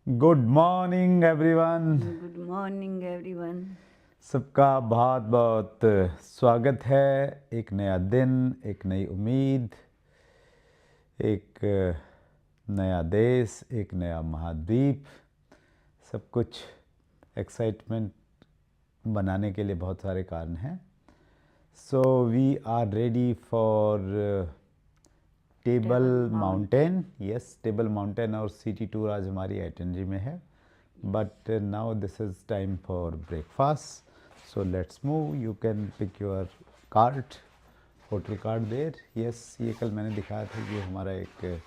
Good morning everyone. Good morning everyone. सबका बहुत बहुत स्वागत है। एक नया दिन, एक नई उम्मीद, एक नया देश, एक नया महाद्वीप, सब कुछ एक्साइटमेंट बनाने के लिए बहुत सारे कारण हैं। So we are ready for Table Mountain. Yes, Table Mountain और सिटी टूर आज हमारी आइटनरी में है। But now this is time for breakfast. So let's move. You can pick your cart, hotel cart there. Yes, ये कल मैंने दिखाया था। ये हमारा एक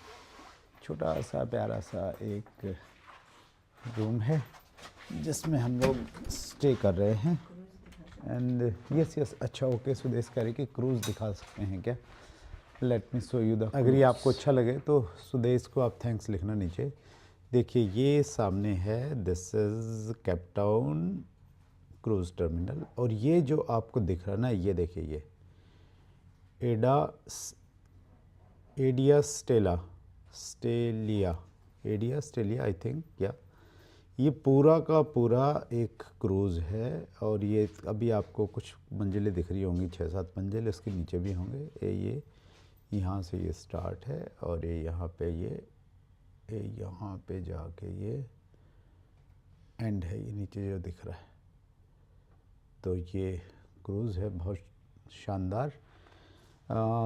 छोटा सा प्यारा सा एक रूम है जिसमें हम लोग स्टे कर रहे हैं। एंड यस, अच्छा ओके। सुदेश कह रही कि क्रूज़ दिखा सकते हैं क्या? Let me show you the. अगर ये आपको अच्छा लगे तो सुदेश को आप थैंक्स लिखना नीचे। देखिए ये सामने है, this is Cape Town cruise terminal. और ये जो आपको दिख रहा है ना, ये देखिए, ये एडिया स्टेलिया आई थिंक, या ये पूरा का पूरा एक क्रूज़ है। और ये अभी आपको कुछ मंजिलें दिख रही होंगी, 6-7 मंजिल, इसके नीचे भी होंगे। ये यहाँ से ये स्टार्ट है और ये यहाँ पे यहाँ पे जाके ये एंड है, ये नीचे जो दिख रहा है। तो ये क्रूज़ है, बहुत शानदार।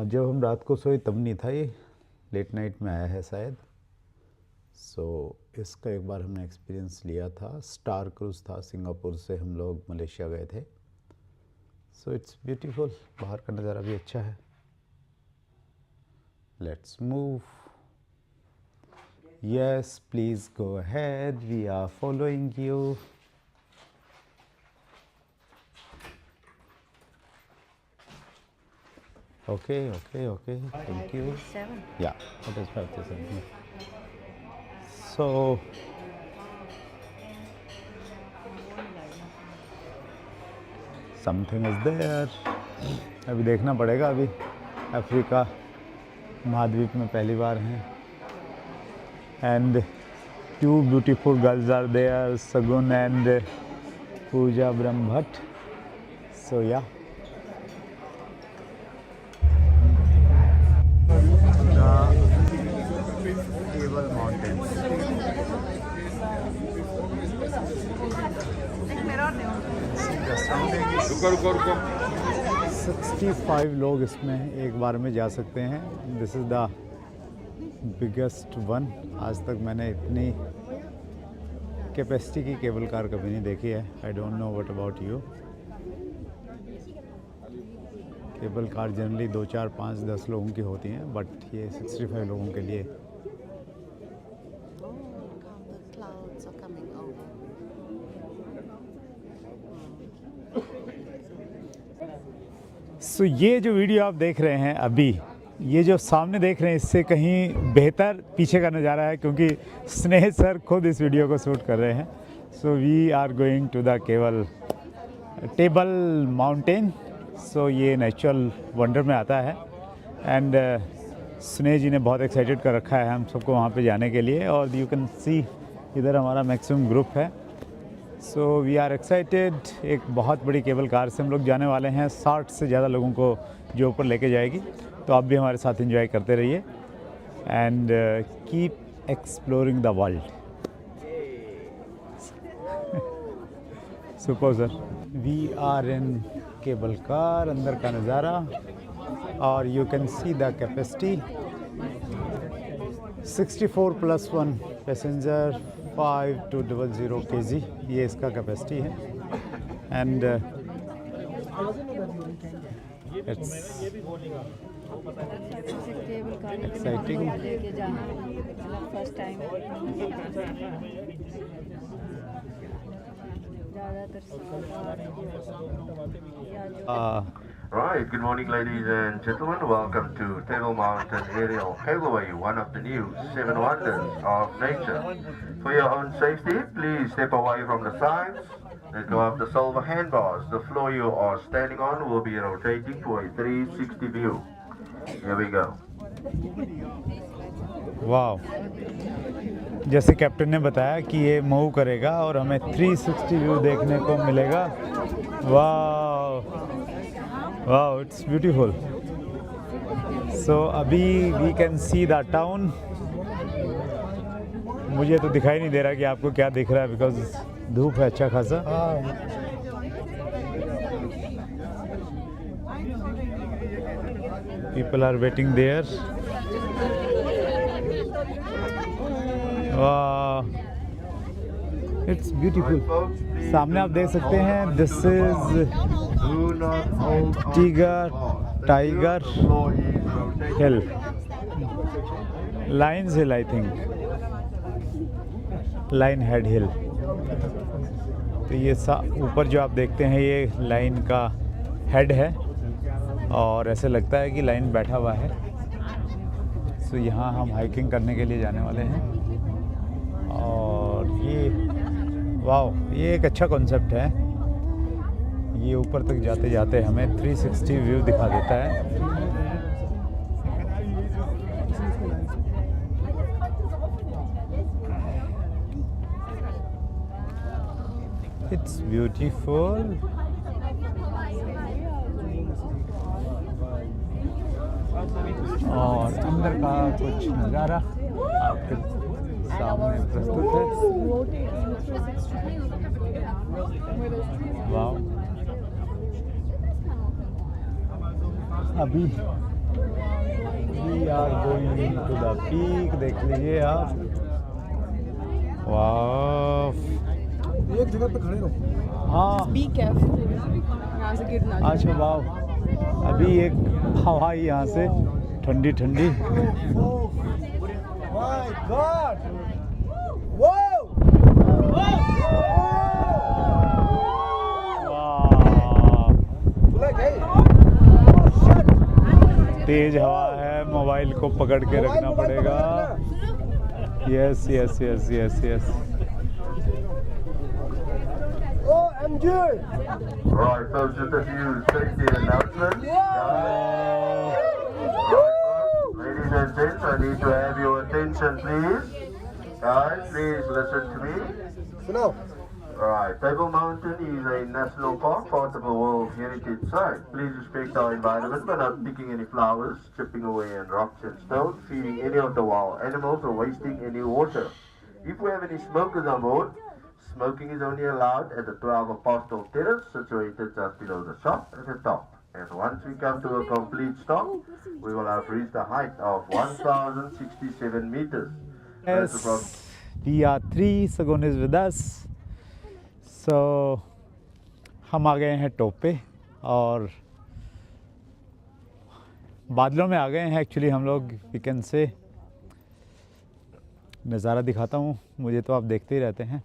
जब हम रात को सोए तब नहीं था, ये लेट नाइट में आया है शायद। सो इसका एक बार हमने एक्सपीरियंस लिया था। स्टार क्रूज़ था, सिंगापुर से हम लोग मलेशिया गए थे। सो इट्स ब्यूटीफुल, बाहर का नज़ारा भी अच्छा है। Let's move. Yes, please go ahead. We are following you. Okay. Thank you. 7. Yeah, it is 5:37. So, something is there. अभी देखना पड़ेगा। अभी अफ्रीका महाद्वीप में पहली बार हैं। And 2 beautiful girls are there, Sagun and Pooja Brahmbhatt. So yeah Table mountain. 65 लोग इसमें एक बार में जा सकते हैं। This is the biggest one. आज तक मैंने इतनी कैपेसिटी की केबल कार कभी नहीं देखी है। I don't know what about you. Cable car generally 2, 4, 5, 10 लोगों की होती हैं, बट ये 65 लोगों के लिए। सो ये जो वीडियो आप देख रहे हैं अभी, ये जो सामने देख रहे हैं, इससे कहीं बेहतर पीछे का नज़ारा है, क्योंकि स्नेह सर खुद इस वीडियो को शूट कर रहे हैं। So we are going to the table mountain. So ये नेचुरल वंडर में आता है। एंड स्नेह जी ने बहुत एक्साइटेड कर रखा है हम सबको वहाँ पे जाने के लिए। और यू कैन सी इधर हमारा मैक्सिमम ग्रुप है। So we are excited. एक बहुत बड़ी केबल कार से हम लोग जाने वाले हैं, 60 से ज़्यादा लोगों को जो ऊपर लेके जाएगी। तो आप भी हमारे साथ एंजॉय करते रहिए and keep exploring the world. Super sir. We are in cable car, अंदर का नज़ारा। और you can see the capacity 64 + 1 passenger, 5200 kg ये इसका कैपेसिटी है। And it's exciting. First time Right, good morning ladies and gentlemen. Welcome to Table Mountain Aerial Cableway, one of the new 7 wonders of nature. For your own safety, please step away from the sides. Let go of the silver handbars. The floor you are standing on will be rotating for a 360 view. Here we go. वाह, जैसे captain ने बताया कि ये move करेगा और हमें 360 view देखने को मिलेगा। वाह वाह, इट्स ब्यूटीफुल। सो अभी we can see the town. मुझे तो दिखाई नहीं दे रहा कि आपको क्या दिख रहा है, बिकॉज धूप है अच्छा खासा। People are waiting there. वाह, इट्स ब्यूटीफुल। सामने आप देख सकते हैं, this is Tiger Hill, Lion's Hill, I think Lion Head Hill. तो ये ऊपर जो आप देखते हैं ये लाइन का हेड है और ऐसे लगता है कि लाइन बैठा हुआ है। सो यहाँ हम हाइकिंग करने के लिए जाने वाले हैं और ये वाह, ये एक अच्छा कॉन्सेप्ट है। ये ऊपर तक जाते जाते हमें 360 व्यू दिखा देता है। It's beautiful. और अंदर का कुछ नज़ारा आपके सामने प्रस्तुत है। वाह, अभी we are going to the peak, देख लीजिए आप। वाह, एक जगह पे खड़े रहो। हाँ, बी केयरफुल, यहाँ से गिरना। अच्छा वाह, अभी एक हवा ही यहाँ से ठंडी ठंडी। माय गॉड, वाओ, तेज हवा है, मोबाइल को पकड़ के रखना पड़ेगा। Yes yes yes yes yes. OMG! Right, folks, just a few safety announcements. Ladies and gents, I need to have your attention, please. Guys, please listen to me. सुनो, Right, Table Mountain is a national park, part of a World Heritage Site. Please respect our environment by not picking any flowers, chipping away at rocks and stones, feeding any of the wild animals, or wasting any water. If we have any smokers on board, smoking is only allowed at the 12 Apostle Terrace, situated just below the shop at the top. And once we come to a complete stop, we will have reached a height of 1,067 meters. That's Yes, we are 3 Sagon is with us. So हम आ गए हैं top पे और बादलों में आ गए हैं। Actually हम लोग वीकेंड से नज़ारा दिखाता हूँ, मुझे तो आप देखते ही रहते हैं,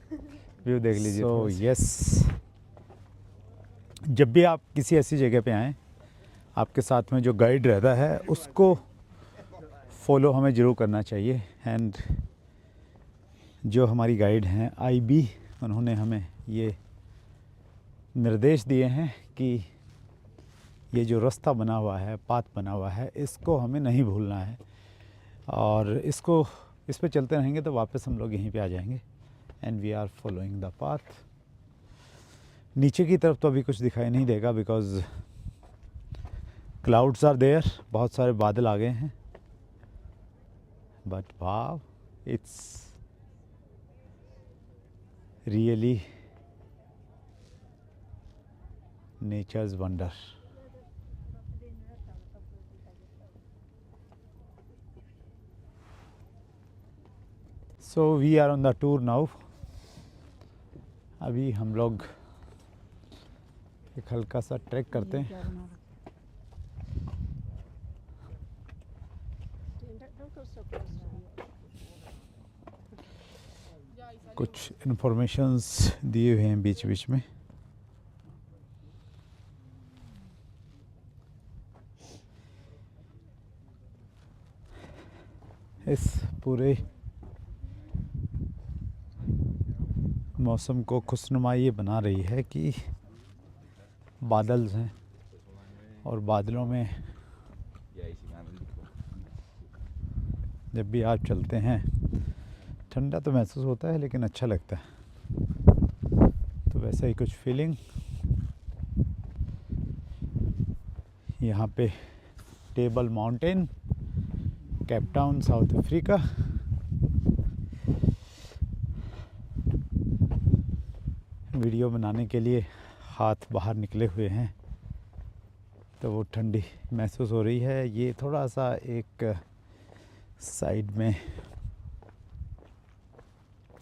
व्यू देख लीजिए। तो यस, जब भी आप किसी ऐसी जगह पे आएँ, आपके साथ में जो गाइड रहता है उसको फॉलो हमें ज़रूर करना चाहिए। एंड जो हमारी गाइड हैं IB, उन्होंने हमें ये निर्देश दिए हैं कि ये जो रास्ता बना हुआ है, पाथ बना हुआ है, इसको हमें नहीं भूलना है और इस पे चलते रहेंगे तो वापस हम लोग यहीं पे आ जाएंगे। And we are following the path. नीचे की तरफ तो अभी कुछ दिखाई नहीं देगा बिकॉज क्लाउड्स आर देयर, बहुत सारे बादल आ गए हैं। But wow, it's really nature's wonder. So we are on the tour now. अभी हम लोग एक हल्का सा ट्रैक करते हैं। कुछ इन्फॉर्मेशंस दिए हुए हैं बीच बीच में। इस पूरे मौसम को खुशनुमा ये बना रही है कि बादल हैं और बादलों में जब भी आप चलते हैं ठंडा तो महसूस होता है लेकिन अच्छा लगता है। तो वैसा ही कुछ फीलिंग यहाँ पे table mountain, Cape Town, south Africa. Video बनाने के लिए हाथ बाहर निकले हुए हैं तो वो ठंडी महसूस हो रही है। ये थोड़ा सा एक साइड में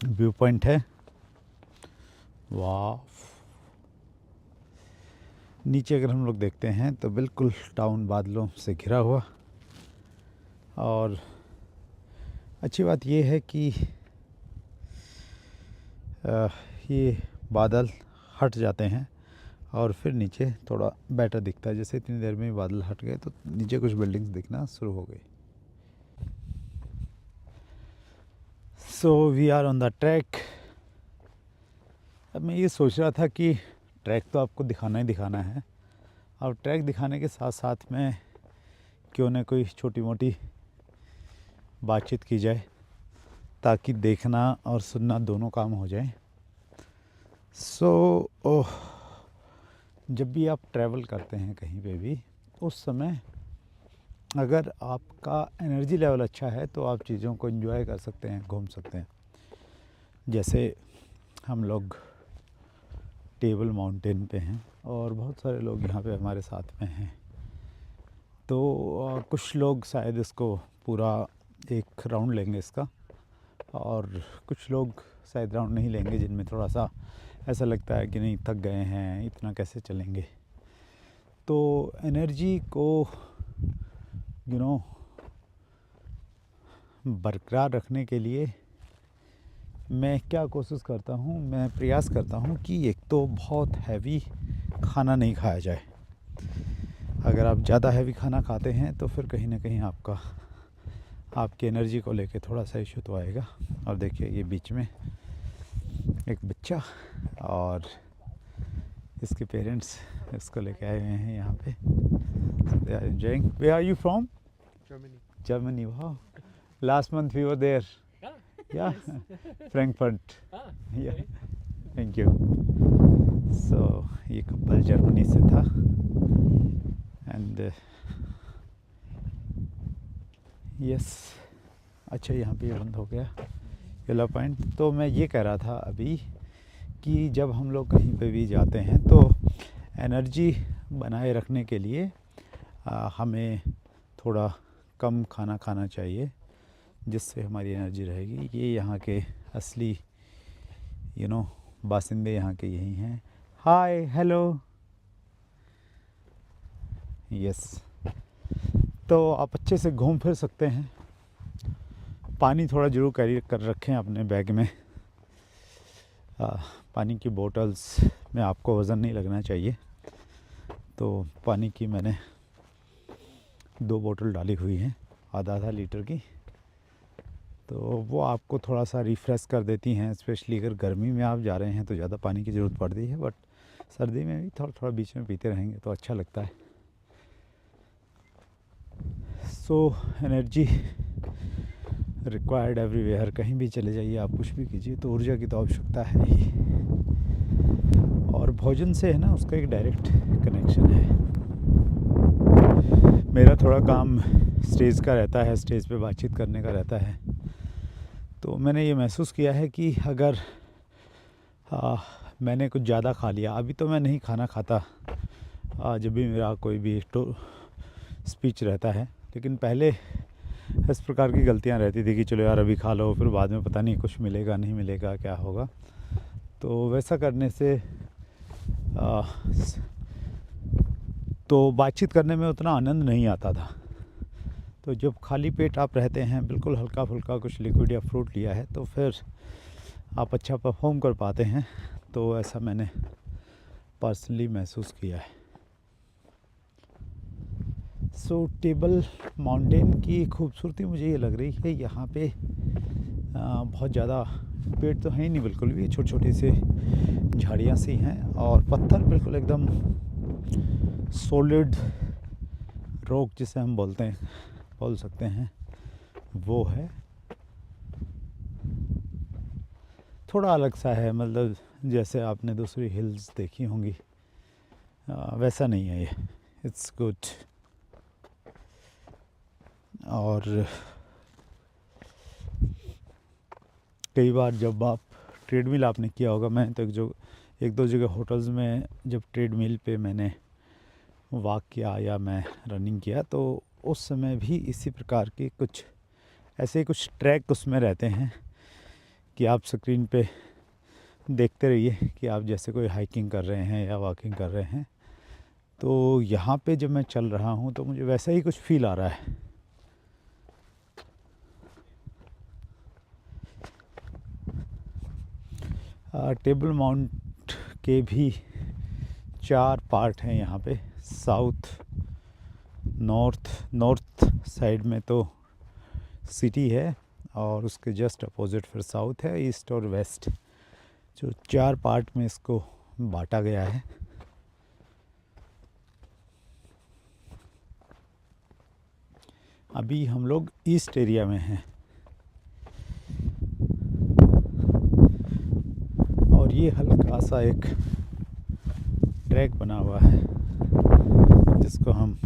व्यू पॉइंट है। वाह, नीचे अगर हम लोग देखते हैं तो बिल्कुल टाउन बादलों से घिरा हुआ। और अच्छी बात ये है कि ये बादल हट जाते हैं और फिर नीचे थोड़ा बेटर दिखता है। जैसे इतनी देर में बादल हट गए तो नीचे कुछ बिल्डिंग्स दिखना शुरू हो गई। So we are on the track. अब मैं ये सोच रहा था कि ट्रैक तो आपको दिखाना ही दिखाना है, और ट्रैक दिखाने के साथ साथ में क्यों न कोई छोटी मोटी बातचीत की जाए ताकि देखना और सुनना दोनों काम हो जाए। जब भी आप ट्रैवल करते हैं कहीं पे भी, उस समय अगर आपका एनर्जी लेवल अच्छा है तो आप चीज़ों को एंजॉय कर सकते हैं, घूम सकते हैं। जैसे हम लोग टेबल माउंटेन पे हैं और बहुत सारे लोग यहाँ पे हमारे साथ में हैं। तो कुछ लोग शायद इसको पूरा एक राउंड लेंगे इसका, और कुछ लोग शायद राउंड नहीं लेंगे, जिनमें थोड़ा सा ऐसा लगता है कि नहीं, थक गए हैं, इतना कैसे चलेंगे। तो एनर्जी को बरकरार रखने के लिए मैं क्या कोशिश करता हूँ, मैं प्रयास करता हूँ कि एक तो बहुत हैवी खाना नहीं खाया जाए। अगर आप ज़्यादा हैवी खाना खाते हैं तो फिर कहीं ना कहीं आपकी एनर्जी को लेके थोड़ा सा इशू तो आएगा। और देखिए ये बीच में एक बच्चा और इसके पेरेंट्स इसको लेके आए हुए हैं यहाँ पे। They are enjoying. Where are you from? Germany. Germany. Wow. Last month we were there. Yeah. Frankfurt. Yeah. Thank you. So ये कपल जर्मनी से था एंड यस। अच्छा, यहाँ पे ये बंद हो गया येलो पॉइंट। तो मैं ये कह रहा था अभी कि जब हम लोग कहीं पे भी जाते हैं तो एनर्जी बनाए रखने के लिए हमें थोड़ा कम खाना खाना चाहिए, जिससे हमारी एनर्जी रहेगी। ये यहाँ के असली बासिंदे यहाँ के यही हैं। हाय, हेलो, यस। तो आप अच्छे से घूम फिर सकते हैं। पानी थोड़ा ज़रूर कैरी कर रखें अपने बैग में। पानी की बोतल्स में आपको वज़न नहीं लगना चाहिए, तो पानी की मैंने 2 बोतल डाली हुई हैं, आधा लीटर की। तो वो आपको थोड़ा सा रिफ़्रेश कर देती हैं। स्पेशली अगर गर्मी में आप जा रहे हैं तो ज़्यादा पानी की ज़रूरत पड़ती है, बट सर्दी में भी थोड़ा थोड़ा बीच में पीते रहेंगे तो अच्छा लगता है। So energy required everywhere. कहीं भी चले जाइए, आप कुछ भी कीजिए तो ऊर्जा की तो आवश्यकता है ही। और भोजन से है ना, उसका एक डायरेक्ट कनेक्शन है। मेरा थोड़ा काम स्टेज का रहता है, स्टेज पे बातचीत करने का रहता है। तो मैंने ये महसूस किया है कि अगर मैंने कुछ ज़्यादा खा लिया, अभी तो मैं नहीं खाना खाता जब भी मेरा कोई भी स्पीच रहता है, लेकिन पहले इस प्रकार की गलतियां रहती थी कि चलो यार अभी खा लो, फिर बाद में पता नहीं कुछ मिलेगा नहीं मिलेगा, क्या होगा। तो वैसा करने से तो बातचीत करने में उतना आनंद नहीं आता था। तो जब खाली पेट आप रहते हैं, बिल्कुल हल्का फुल्का कुछ लिक्विड या फ्रूट लिया है, तो फिर आप अच्छा परफॉर्म कर पाते हैं। तो ऐसा मैंने पर्सनली महसूस किया है। सो टेबल माउंटेन की खूबसूरती मुझे ये लग रही है, यहाँ पे बहुत ज़्यादा पेड़ तो हैं नहीं, बिल्कुल भी छोटी छोटी सी झाड़ियाँ सी हैं और पत्थर बिल्कुल एकदम सॉलिड रॉक जिसे हम बोल सकते हैं, वो है। थोड़ा अलग सा है, मतलब जैसे आपने दूसरी हिल्स देखी होंगी वैसा नहीं है ये। It's good. और कई बार जब आप ट्रेडमिल आपने किया होगा, मैं तो एक दो जगह होटल्स में जब ट्रेडमिल पे मैंने वॉक किया या मैं रनिंग किया, तो उस समय भी इसी प्रकार के कुछ ऐसे कुछ ट्रैक उसमें रहते हैं कि आप स्क्रीन पे देखते रहिए कि आप जैसे कोई हाइकिंग कर रहे हैं या वॉकिंग कर रहे हैं। तो यहाँ पे जब मैं चल रहा हूँ तो मुझे वैसा ही कुछ फील आ रहा है। टेबल माउंट के भी 4 पार्ट हैं यहाँ पे। साउथ, नॉर्थ साइड में तो सिटी है और उसके जस्ट अपोजिट फिर साउथ है, ईस्ट और वेस्ट, जो 4 पार्ट में इसको बांटा गया है। अभी हम लोग ईस्ट एरिया में हैं और ये हल्का सा एक ट्रैक बना हुआ है जिसको हम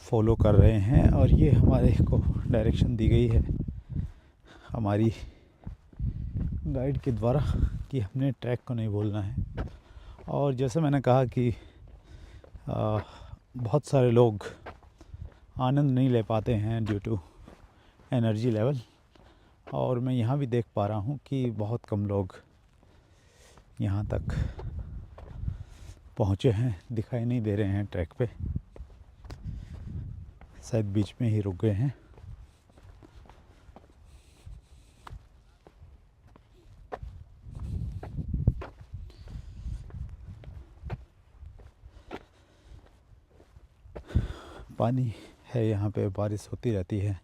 फॉलो कर रहे हैं और ये हमारे को डायरेक्शन दी गई है हमारी गाइड के द्वारा कि हमने ट्रैक को नहीं भूलना है। और जैसे मैंने कहा कि बहुत सारे लोग आनंद नहीं ले पाते हैं ड्यू टू एनर्जी लेवल, और मैं यहाँ भी देख पा रहा हूँ कि बहुत कम लोग यहाँ तक पहुँचे हैं, दिखाई नहीं दे रहे हैं ट्रैक पे, शायद बीच में ही रुक गए हैं। पानी है यहाँ पे, बारिश होती रहती है।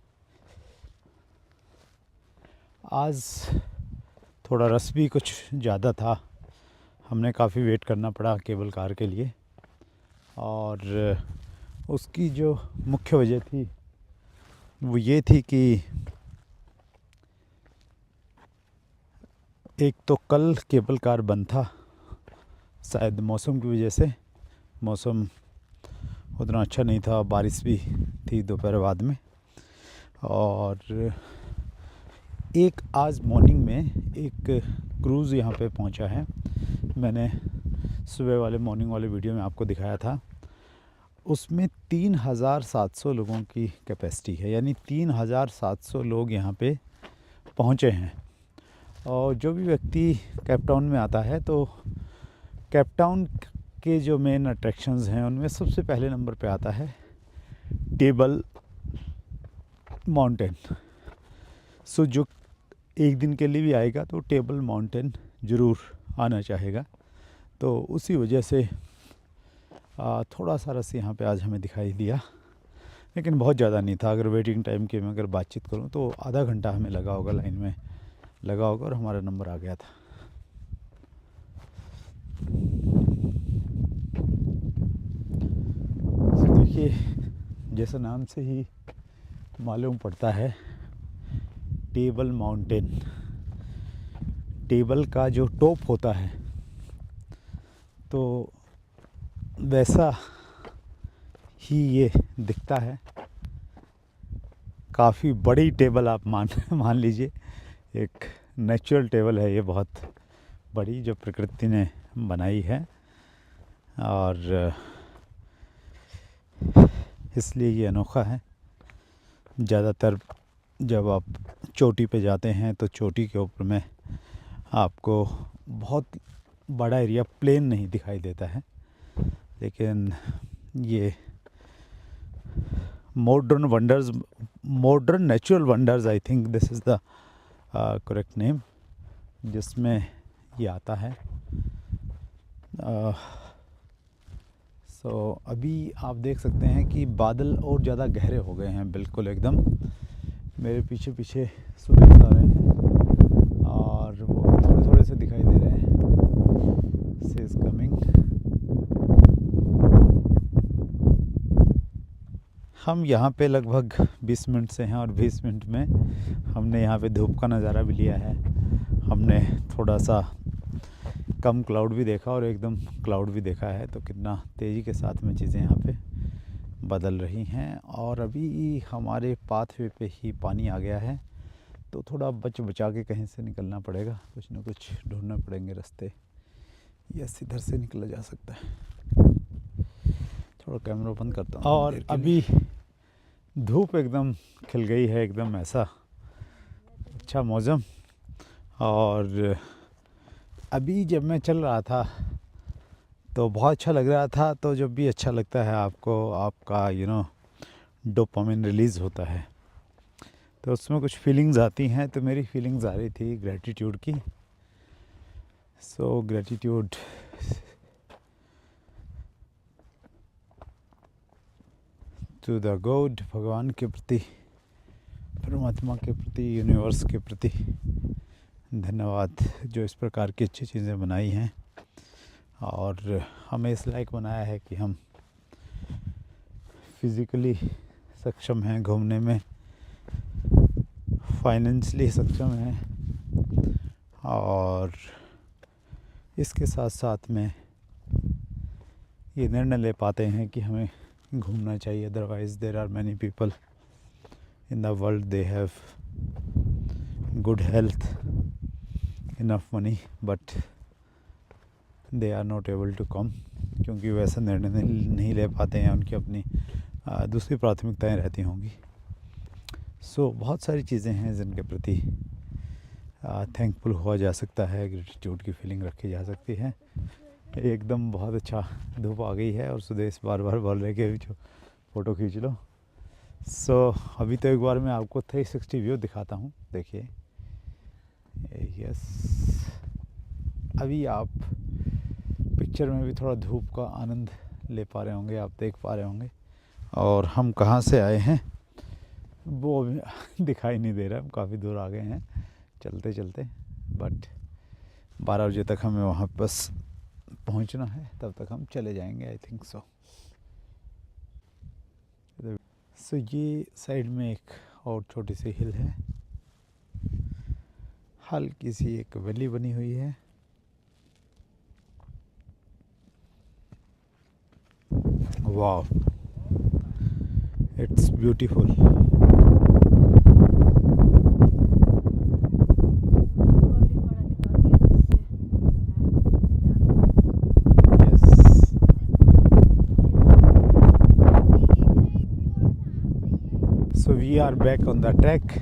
आज थोड़ा रस भी कुछ ज़्यादा था, हमने काफ़ी वेट करना पड़ा केबल कार के लिए, और उसकी जो मुख्य वजह थी वो ये थी कि एक तो कल केबल कार बंद था, शायद मौसम की वजह से। मौसम उतना अच्छा नहीं था, बारिश भी थी दोपहर बाद में। और एक आज मॉर्निंग में एक क्रूज़ यहाँ पे पहुँचा है, मैंने सुबह वाले मॉर्निंग वाले वीडियो में आपको दिखाया था। उसमें 3700 लोगों की कैपेसिटी है, यानी 3700 लोग यहाँ पे पहुँचे हैं। और जो भी व्यक्ति केप टाउन में आता है तो केप टाउन के जो मेन अट्रैक्शंस हैं उनमें सबसे पहले नंबर पे आता है टेबल माउंटेन। सो जो एक दिन के लिए भी आएगा तो टेबल माउंटेन ज़रूर आना चाहेगा। तो उसी वजह से थोड़ा सा रस यहाँ पे आज हमें दिखाई दिया, लेकिन बहुत ज़्यादा नहीं था। अगर वेटिंग टाइम की मैं अगर बातचीत करूँ तो आधा घंटा हमें लगा होगा, लाइन में लगा होगा और हमारा नंबर आ गया था। देखिए, जैसा नाम से ही मालूम पड़ता है, टेबल माउंटेन, टेबल का जो टॉप होता है तो वैसा ही ये दिखता है। काफ़ी बड़ी टेबल आप मान लीजिए, एक नेचुरल टेबल है ये, बहुत बड़ी, जो प्रकृति ने बनाई है। और इसलिए ये अनोखा है। ज़्यादातर जब आप चोटी पे जाते हैं तो चोटी के ऊपर में आपको बहुत बड़ा एरिया प्लेन नहीं दिखाई देता है, लेकिन ये modern natural wonders, I think this is the correct name, जिसमें ये आता है। सो अभी आप देख सकते हैं कि बादल और ज़्यादा गहरे हो गए हैं, बिल्कुल एकदम मेरे पीछे पीछे सूरज आ रहे हैं और वो थोड़े थोड़े से दिखाई दे रहे हैं। सी इज़ कमिंग। हम यहाँ पे लगभग 20 मिनट से हैं और 20 मिनट में हमने यहाँ पे धूप का नज़ारा भी लिया है। हमने थोड़ा सा कम क्लाउड भी देखा और एकदम क्लाउड भी देखा है, तो कितना तेज़ी के साथ में चीज़ें यहाँ पे बदल रही हैं। और अभी हमारे पाथवे पे ही पानी आ गया है, तो थोड़ा बचा के कहीं से निकलना पड़ेगा, कुछ ना कुछ ढूंढने पड़ेंगे रास्ते, या इधर से निकला जा सकता है। थोड़ा कैमरा बंद करता हूँ। और अभी धूप एकदम खिल गई है, एकदम ऐसा अच्छा मौसम। और अभी जब मैं चल रहा था तो बहुत अच्छा लग रहा था। तो जब भी अच्छा लगता है आपको, आपका डोपामिन रिलीज़ होता है, तो उसमें कुछ फीलिंग्स आती हैं। तो मेरी फीलिंग्स आ रही थी ग्रैटिट्यूड की। सो ग्रैटिट्यूड टू द गॉड, भगवान के प्रति, परमात्मा के प्रति, यूनिवर्स के प्रति धन्यवाद, जो इस प्रकार की अच्छी चीज़ें बनाई हैं और हमें इस लायक बनाया है कि हम फिज़िकली सक्षम हैं घूमने में, फाइनेंशियली सक्षम हैं, और इसके साथ साथ में ये निर्णय ले पाते हैं कि हमें घूमना चाहिए। Otherwise there are many people in the world, they have good health, enough money, but they are not able to come, क्योंकि वैसा निर्णय नहीं ले पाते हैं, उनकी अपनी दूसरी प्राथमिकताएं रहती होंगी। सो बहुत सारी चीज़ें हैं जिनके प्रति थैंकफुल हुआ जा सकता है, ग्रेटिट्यूड की फीलिंग रखी जा सकती है। एकदम बहुत अच्छा धूप आ गई है और सुदेश बार बार बोल रहे कि जो फ़ोटो खींच लो। सो अभी तो एक बार मैं आपको 360 व्यू दिखाता हूँ, देखिए। यस, अभी आप पिक्चर में भी थोड़ा धूप का आनंद ले पा रहे होंगे, आप देख पा रहे होंगे। और हम कहाँ से आए हैं वो अभी दिखाई नहीं दे रहा है, हम काफ़ी दूर आ गए हैं चलते चलते, बट 12 बजे तक हमें वहाँ बस पहुँचना है, तब तक हम चले जाएंगे, आई थिंक सो। सो ये साइड में एक और छोटी सी हिल है, हल्की सी एक वैली बनी हुई है। Wow, it's beautiful. So we are back on the track.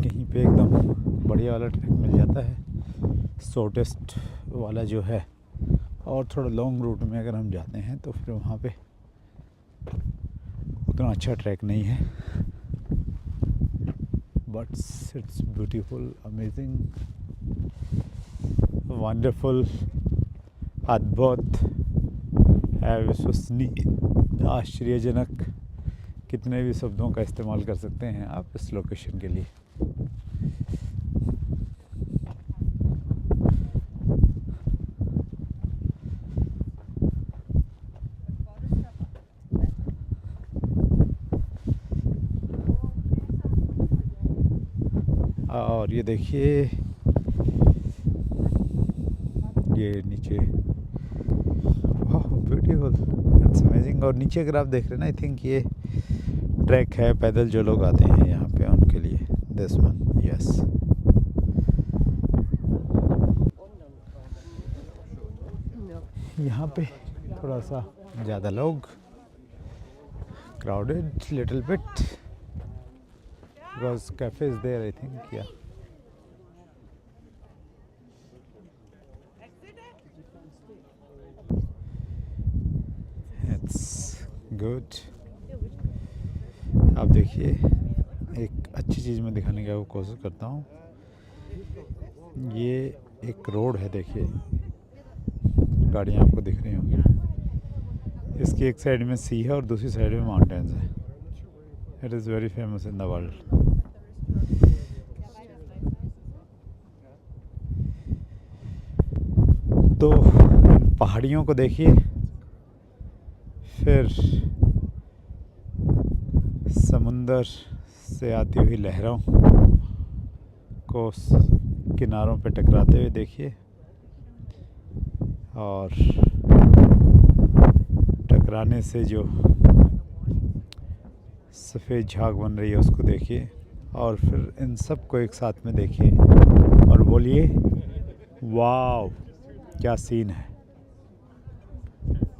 कहीं पे एकदम बढ़िया वाला ट्रैक मिल जाता है, शॉर्टेस्ट वाला जो है। और थोड़ा लॉन्ग रूट में अगर हम जाते हैं तो फिर वहाँ पे उतना अच्छा ट्रैक नहीं है, but it's beautiful, amazing, wonderful, अद्भुत, विश्वसनीय, आश्चर्यजनक, कितने भी शब्दों का इस्तेमाल कर सकते हैं आप इस लोकेशन के लिए। और ये देखिए, ये नीचे, ब्यूटीफुल, इट्स अमेजिंग। और नीचे अगर आप देख रहे हैं ना, आई थिंक ये ट्रैक है, पैदल जो लोग आते हैं यहाँ पे उनके लिए, दिस वन, यस। यहाँ पे थोड़ा सा ज़्यादा लोग, crowded little bit because cafe is there, I think, yeah. It's good. आप देखिए, एक अच्छी चीज़ मैं दिखाने की कोशिश करता हूँ। ये एक रोड है, देखिए, गाड़ियाँ आपको दिख रही होंगी। इसकी एक साइड में सी है और दूसरी साइड में माउंटेन्स है। It is very famous in the world. तो पहाड़ियों को देखिए, फिर समुंदर से आती हुई लहरों को किनारों पे टकराते हुए देखिए, और टकराने से जो सफ़ेद झाग बन रही है उसको देखिए, और फिर इन सब को एक साथ में देखिए और बोलिए वाव क्या सीन है।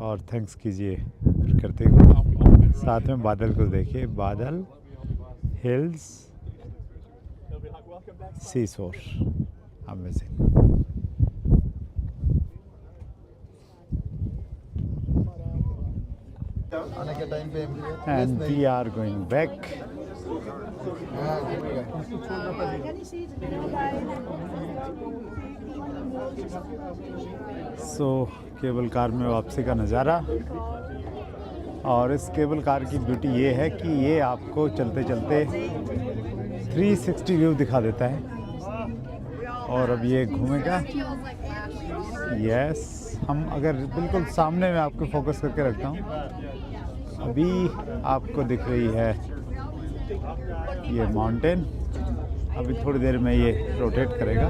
और थैंक्स कीजिए प्रकृति को। साथ में बादल को देखिए, बादल, हिल्स, सी शोर, अमेजिंग। आने के टाइम पे And we are going back. So cable car में वापसी का नज़ारा। और इस केबल कार की ब्यूटी ये है कि ये आपको चलते चलते 360 व्यू दिखा देता है। और अब ये घूमेगा। यस, हम अगर बिल्कुल सामने में आपको फोकस करके रखता हूँ, अभी आपको दिख रही है ये माउंटेन। अभी थोड़ी देर में ये रोटेट करेगा।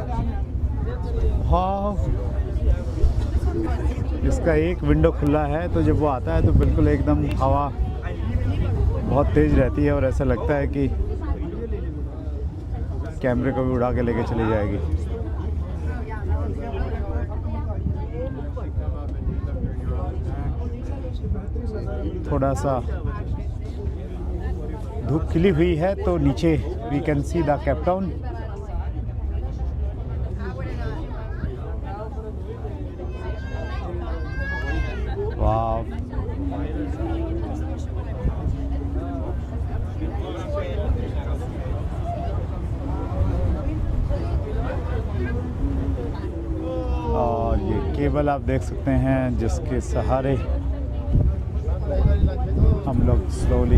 हाँ, इसका एक विंडो खुला है, तो जब वो आता है तो बिल्कुल एकदम हवा बहुत तेज़ रहती है और ऐसा लगता है कि कैमरे को भी उड़ा के लेके चली जाएगी। थोड़ा सा धूप खिली हुई है तो नीचे we can see the Cape Town. Wow, और ये केबल आप देख सकते हैं जिसके सहारे हम लोग स्लोली,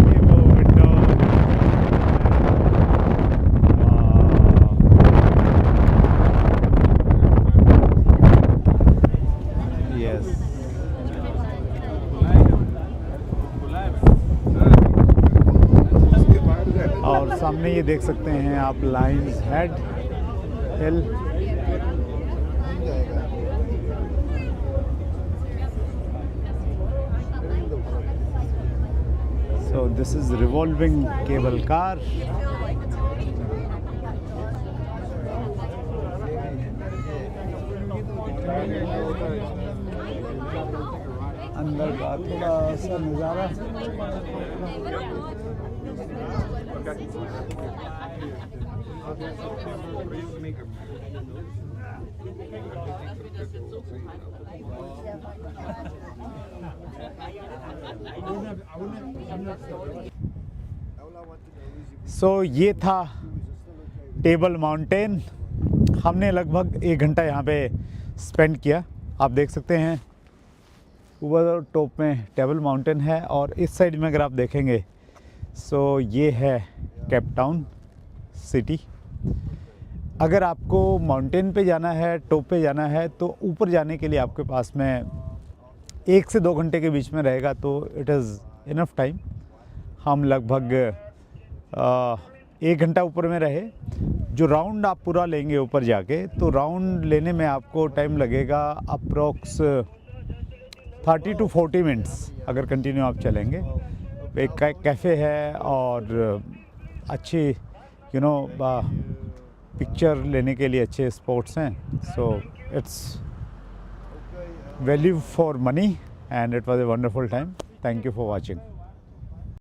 ये वो विंडो, यस। और सामने ये देख सकते हैं आप Lions head hill. So this is revolving cable car. अंदर का थोड़ा सा नज़ारा। सो ये था टेबल माउंटेन। हमने लगभग 1 घंटा यहाँ पे स्पेंड किया। आप देख सकते हैं ऊपर टॉप में टेबल माउंटेन है, और इस साइड में अगर आप देखेंगे सो ये है केप टाउन सिटी। अगर आपको माउंटेन पे जाना है, टॉप पे जाना है, तो ऊपर जाने के लिए आपके पास में 1 से 2 घंटे के बीच में रहेगा, तो इट इज़ इनफ टाइम। हम लगभग 1 घंटा ऊपर में रहे। जो राउंड आप पूरा लेंगे ऊपर जाके, तो राउंड लेने में आपको टाइम लगेगा अप्रोक्स 30 to 40 मिनट्स अगर कंटिन्यू आप चलेंगे। एक कैफ़े है और अच्छी पिक्चर लेने के लिए अच्छे स्पॉट्स हैं। So it's value for money and it was a wonderful time. Thank you for watching.